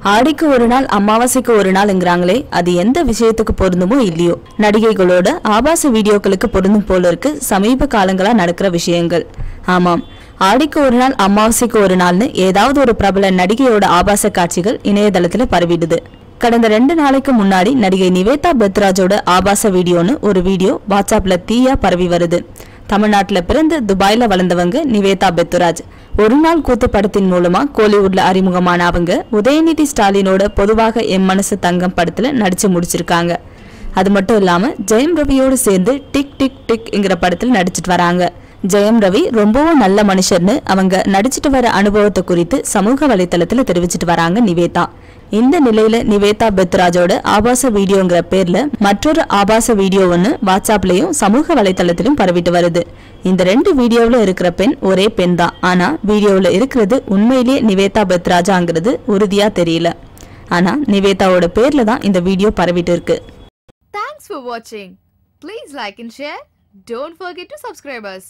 ஆடிக்கு ஒரு நாள் அமாவாசைக்கு ஒரு நாள்ங்கறாங்களே அது எந்த விஷயத்துக்கு பொருந்துமோ இல்லையோ நடிகைகளோட ஆபாச வீடியோக்களுக்கு பொருந்தும் போல இருக்கு சமீப காலங்களா நடக்கிற விஷயங்கள். ஆமாம், ஆடிக்கு ஒரு நாள் அமாவாசைக்கு ஒரு நாள்னு ஏதாவது ஒரு பிரபல நடிகையோட ஆபாச காட்சிகள் இணையதளத்துல பரவிடுது. கடந்த 2 நாளைக்கு முன்னாடி நடிகை நிவேதா பெத்ராஜோட ஆபாச வீடியோன்னு ஒரு வீடியோ வாட்ஸ்அப்ல தீயா பரவி வருது. தமிழ்நாட்டுல பிறந்து துபாயில வளர்ந்தவங்க நிவேதா பெத்ராஜ். ஒரு நாள் கூத்து படத்தின் மூலமா கோலிவுட்ல அறிமுகமான அவங்க உதயநிதி ஸ்டாலினோட பொதுவாக எம் மனசு தங்கம் படத்துல நடிச்சு முடிச்சிருக்காங்க. அது மட்டும் இல்லாம ஜெயம் ரவியோடு சேர்ந்து டிக் டிக் டிக்ங்கிற படத்துல நடிச்சிட்டு வராங்க. ஜெயம் ரவி ரொம்பவும் நல்ல மனுஷர்னு அவங்க நடிச்சிட்டு வர அனுபவத்தை குறித்து சமூக வலைத்தளத்துல தெரிவிச்சிட்டு வராங்க நிவேதா. இந்த நிலையில நிவேதா பெத்ராஜோட ஆபாச வீடியோங்கிற பேர்ல மற்றொரு ஆபாச வீடியோ ஒன்னு வாட்ஸ்அப்லயும் சமூக வலைத்தளத்திலும் பரவிட்டு வருது. இந்த 2 வீடியோவில் இருக்கிற பெண் ஒரே பெண் தான். ஆனா வீடியோவில் இருக்கிறது உண்மையிலேயே நிவேதா பெத்ராஜாங்கிறது உறுதியா தெரியல. ஆனா நிவேதாவோட பேர்ல தான் இந்த வீடியோ பரவிட்டு இருக்கு. Thanks for watching. Please like and share. Don't forget to subscribe us.